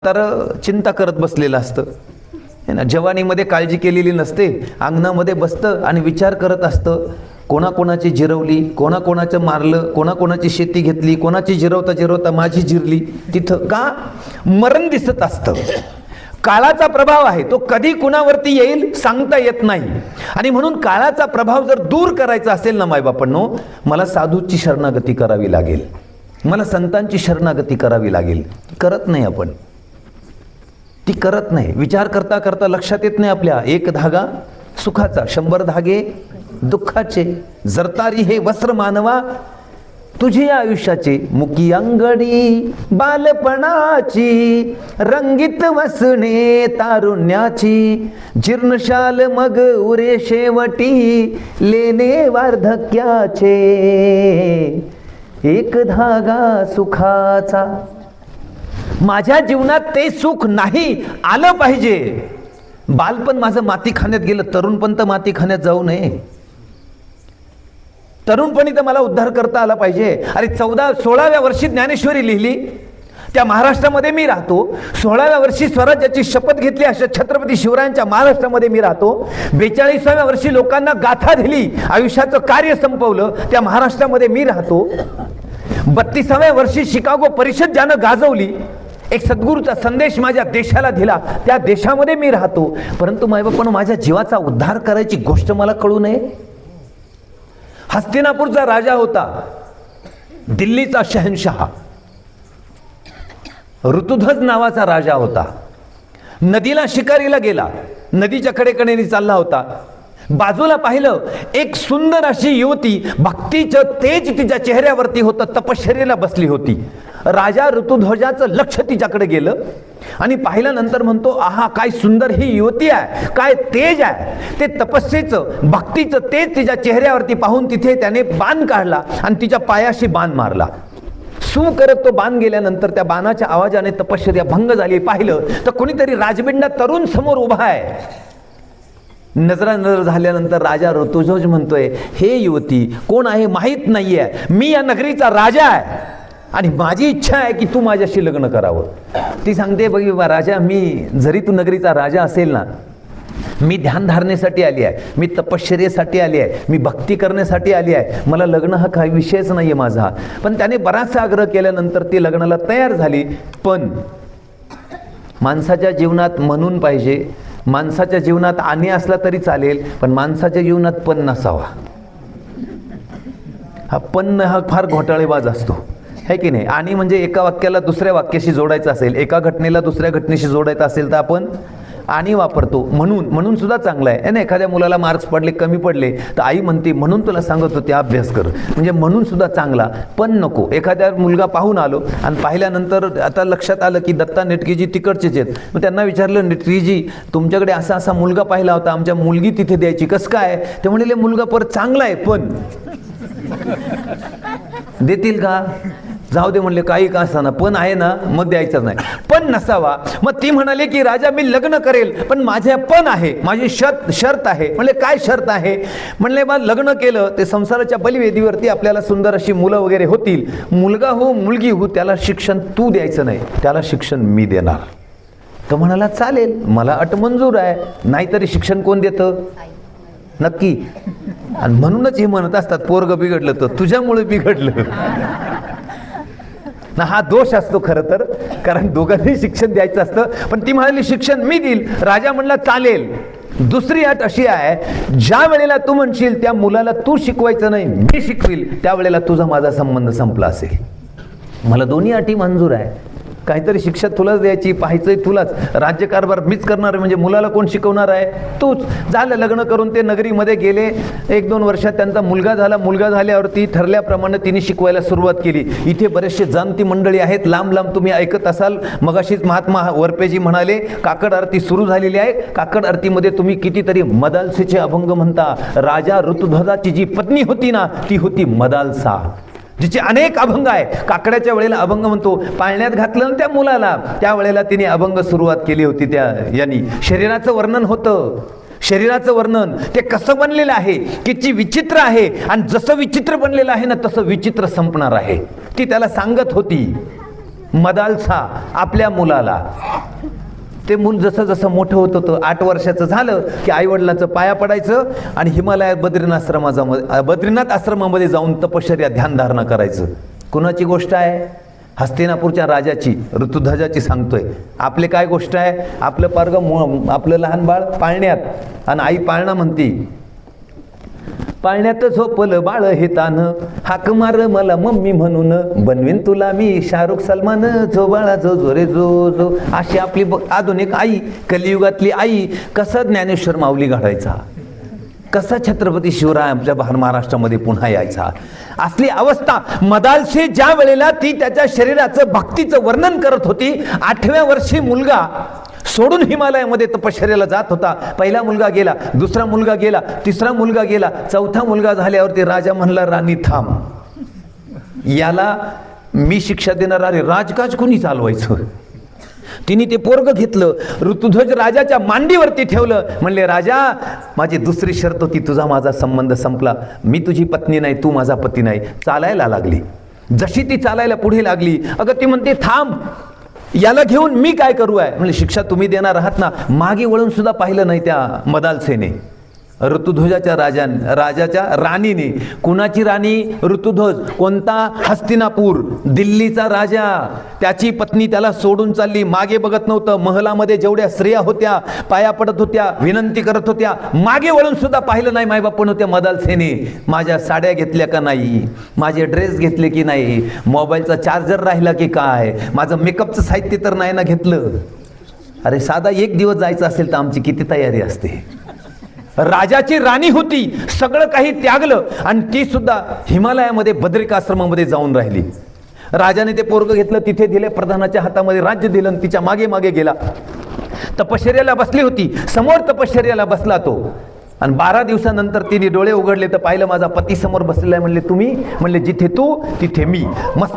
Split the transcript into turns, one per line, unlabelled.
तर चिंता करत बसलेलं असतं है ना. जवानीमध्ये काळजी केलेली नसते, अंगणामध्ये बसतं आणि विचार करत असतं, कोणाकोणाची जिरवली, कोणाकोणाचं मारलं, कोणाकोणाची शेती घेतली, कोणाची जिरवता जिरवता माझी जिरली. तिथं का मरण दिसत असतं. काळाचा प्रभाव आहे, तो कधी कुणावरती येईल सांगता येत नाही. आणि म्हणून काळाचा प्रभाव जर दूर करायचा असेल ना मायबापांनो, मला साधूची शरणागती करावी लागेल, मला संतांची शरणागती करावी लागेल. करत नाही आपण, ती करत नाही. विचार करता करता लक्षात येत नाही आपल्या, एक धागा सुखाचा 100 धागे दुःखाचे. जरतारी हे वस्त्र मानवा तुझी आयुष्याचे, मुकी अंगडी बालपणाची, रंगीत वसणे तारुण्याची, जीर्णशाल मग उरे शेवटी लेणे वार्धक्याचे. एक धागा सुखाचा. माझ्या जीवनात ते सुख नाही आलं पाहिजे. बालपण माझं मातीखान्यात गेलं, तरुणपण तर मातीखान्यात जाऊ नये. तरुणपणी तर मला उद्धार करता आला पाहिजे. अरे 16व्या वर्षी ज्ञानेश्वरी लिहिली, त्या महाराष्ट्रामध्ये मी राहतो. 16व्या वर्षी स्वराज्याची शपथ घेतली, अशा छत्रपती शिवरायांच्या महाराष्ट्रामध्ये मी राहतो. 42व्या वर्षी लोकांना गाथा दिली, आयुष्याचं कार्य संपवलं, त्या महाराष्ट्रामध्ये मी राहतो. 32व्या वर्षी शिकागो परिषद ज्यानं गाजवली, एक सद्गुरूचा संदेश माझ्या देशाला दिला, त्या देशामध्ये मी राहतो. परंतु मायबापानं माझ्या जीवाचा उद्धार करायची गोष्ट मला कळू नये. हस्तिनापूरचा राजा होता, दिल्लीचा शहनशाह, ऋतुध्वज नावाचा राजा होता. नदीला शिकारीला गेला, नदीच्या कडेकडेने चालला होता. बाजूला पाहिलं, एक सुंदर अशी युवती, भक्तीचं तेज तिच्या चेहऱ्यावरती होतं, तपश्चर्येला बसली होती. राजा ऋतुध्वजाचं लक्ष तिच्याकडे गेलं आणि पाहिल्यानंतर म्हणतो, आहा काय सुंदर ही युवती आहे, काय तेज आहे. ते तपस्येचं भक्तीचं तेज तिच्या चेहऱ्यावरती पाहून तिथे त्याने बाण काढला आणि तिच्या पायाशी बाण मारला. सू करत तो बाण गेल्यानंतर त्या बाणाच्या आवाजाने तपश्चर्या भंग झाली. पाहिलं तर कोणीतरी राजबिंडा तरुण समोर उभा आहे. नजर झाल्यानंतर राजा ऋतुध्वज म्हणतोय, हे युवती कोण आहे माहीत नाहीये, मी या नगरीचा राजा आहे आणि माझी इच्छा आहे की तू माझ्याशी लग्न करावं. ती सांगते, बघ राजा, मी जरी तू नगरीचा राजा असेल ना, मी ध्यानधारणेसाठी आली आहे, मी तपश्चर्येसाठी आली आहे, मी भक्ती करण्यासाठी आली आहे, मला लग्न हा काही विषयच नाही आहे माझा. पण त्याने बराचसा आग्रह केल्यानंतर ती लग्नाला तयार झाली. पण माणसाच्या जीवनात म्हणून पाहिजे, माणसाच्या जीवनात आणि असला तरी चालेल, पण माणसाच्या जीवनात पण नसावा. हा पण हा फार घोटाळेबाज असतो, है की नाही. आणि म्हणजे एका वाक्याला दुसऱ्या वाक्याशी जोडायचं असेल, एका घटनेला दुसऱ्या घटनेशी जोडायचं असेल तर आपण आणि वापरतो. म्हणून सुद्धा चांगलं आहे ना. एखाद्या मुलाला मार्क्स पडले, कमी पडले, तर आई म्हणते म्हणून तुला सांगत होते अभ्यास कर, म्हणजे म्हणून सुद्धा चांगला. पण नको. एखाद्या मुलगा पाहून आलो आणि पाहिल्यानंतर आता लक्षात आलं की दत्ता नेटकेजी तिकडचेच आहेत. मग त्यांना विचारलं, नेटकेजी तुमच्याकडे असा मुलगा पाहिला होता, आमच्या मुलगी तिथे द्यायची, कसं काय. ते म्हणले, मुलगा परत चांगला आहे पण देतील का. जाऊ दे म्हणले, काही का असताना पण आहे ना, मग द्यायचं नाही, पण नसावा. मग ती म्हणाले की राजा मी लग्न करेल, पण माझ्या पण आहे, माझी शर्त आहे. म्हणले काय शर्त आहे. म्हणले बा लग्न केलं ते संसाराच्या बलिवेदीवरती आपल्याला सुंदर अशी मुलं वगैरे होतील, मुलगा हो मुलगी हो, त्याला शिक्षण तू द्यायचं नाही, त्याला शिक्षण मी देणार. तो म्हणाला चालेल, मला अट मंजूर आहे. नाहीतरी शिक्षण कोण देतं. नक्की. आणि म्हणूनच हे म्हणत असतात, पोरग बिघडलं तर तुझ्यामुळे बिघडलं ना. हा दोष असतो खरं तर, कारण दोघांनी शिक्षण द्यायचं असतं. पण ती म्हणाली शिक्षण मी देईल. राजा म्हणला चालेल. दुसरी अट अशी आहे, ज्या वेळेला तू म्हणशील त्या मुलाला तू शिकवायचं नाही, मी शिकवील, त्यावेळेला तुझा माझा संबंध संपला असेल. मला दोन्ही अटी मंजूर आहे. काहीतरी शिक्षा तुलाच द्यायची, पाहायचंय तुलाच, राज्यकारभार मीच करणार, म्हणजे मुलाला कोण शिकवणार आहे, तूच. झालं लग्न करून ते नगरीमध्ये गेले. 1-2 वर्षात त्यांचा मुलगा झाला. मुलगा झाल्यावरती ठरल्याप्रमाणे तिने शिकवायला सुरुवात केली. इथे बरेचसे जाणती मंडळी आहेत, लांब लांब तुम्ही ऐकत असाल. मगाशीच महात्मा वरपेजी म्हणाले काकड आरती सुरू झालेली आहे. काकड आरतीमध्ये तुम्ही कितीतरी मदालसेचे अभंग म्हणता. राजा ऋतुध्वजाची जी पत्नी होती ना, ती होती मदालसा, जिचे अनेक अभंग आहे. काकड्याच्या वेळेला अभंग म्हणतो, पाळण्यात घातलं त्या मुलाला, त्यावेळेला तिने अभंग सुरुवात केली होती. त्या यांनी शरीराचं वर्णन होतं. शरीराचं वर्णन ते कसं बनलेलं आहे, किती विचित्र आहे, आणि जसं विचित्र बनलेलं आहे ना तसं विचित्र संपणार आहे, ती त्याला सांगत होती. मदालसा आपल्या मुलाला. ते मूल जसं जसं मोठं होत होतं 8 वर्षाचं झालं की आईवडिलाचं पाया पडायचं आणि हिमालयात बद्रीनाथ आश्रमामध्ये जाऊन तपश्चर्या ध्यानधारणा करायचं. कुणाची गोष्ट आहे? हस्तिनापूरच्या राजाची, ऋतुध्वजाची सांगतोय. आपले काय गोष्ट आहे? आपलं आपलं लहान बाळ पाळण्यात आणि आई पाळणा म्हणती, पाळण्यात झोपलं बाळ हे तान, हाक मार मला मम्मी म्हणून, बनवीन तुला मी शाहरुख सलमान, जो बाळा जो जो रे जो जो. अशी आपली आधुनिक आई, कलियुगातली आई. कसा ज्ञानेश्वर माऊली घडायचा, कसा छत्रपती शिवराय आपल्या महाराष्ट्रामध्ये पुन्हा यायचा. असली अवस्था मदालसे ज्या वेळेला ती त्याच्या शरीराचं भक्तीचं वर्णन करत होती. 8व्या वर्षी मुलगा सोडून हिमालयामध्ये तपश्चर्याला जात होता. पहिला मुलगा गेला, दुसरा मुलगा गेला, तिसरा मुलगा गेला, चौथा मुलगा झाल्यावरती राजा म्हणला, राणी थांब, याला मी शिक्षा देणार. अरे राजकाज कोणी चालवायचं? तिने ते पोरग घेतलं, ऋतुध्वज राजाच्या मांडीवरती ठेवलं. म्हणले, राजा माझी दुसरी शर्त होती, तुझा माझा संबंध संपला, मी तुझी पत्नी नाही, तू माझा पती नाही. चालायला लागली. जशी ती चालायला पुढे लागली, अगं ती म्हणते थांब, याला घेऊन मी काय करू आहे? म्हणजे शिक्षा तुम्ही देणार आहात ना. मागे वळून सुद्धा पाहिलं नाही त्या मदालसेने. ऋतुध्वजाच्या राजाच्या राणीने. कुणाची राणी? ऋतुध्वज. कोणता? हस्तिनापूर, दिल्लीचा राजा. त्याची पत्नी त्याला सोडून चालली. मागे बघत नव्हतं. महलामध्ये जेवढ्या स्त्रिया होत्या पाया पडत होत्या, विनंती करत होत्या. मागे वळून सुद्धा पाहिलं नाही मायबापण होत्या मदालसेने. माझ्या साड्या घेतल्या का नाही, माझे ड्रेस घेतले की नाही, मोबाईलचा चार्जर राहिला की काय, माझं मेकअपचं साहित्य तर नाही ना घेतलं. अरे साधा एक दिवस जायचं असेल तर आमची किती तयारी असते. राजाची राणी होती, सगळं काही त्यागलं आणि ती सुद्धा हिमालयामध्ये बद्रिकाश्रमामध्ये जाऊन राहिली. राजाने ते पोरग घेतलं, तिथे दिले, प्रधानाच्या हातामध्ये राज्य दिलं आणि तिच्या मागे मागे गेला. तपश्चर्याला बसली होती, समोर तपश्चर्याला बसला तो. आणि 12 दिवसानंतर तिने डोळे उघडले तर पाहिलं माझा पती समोर बसलेला आहे. म्हणले, तुम्ही? म्हणले, जिथे तू तिथे मी. मस्त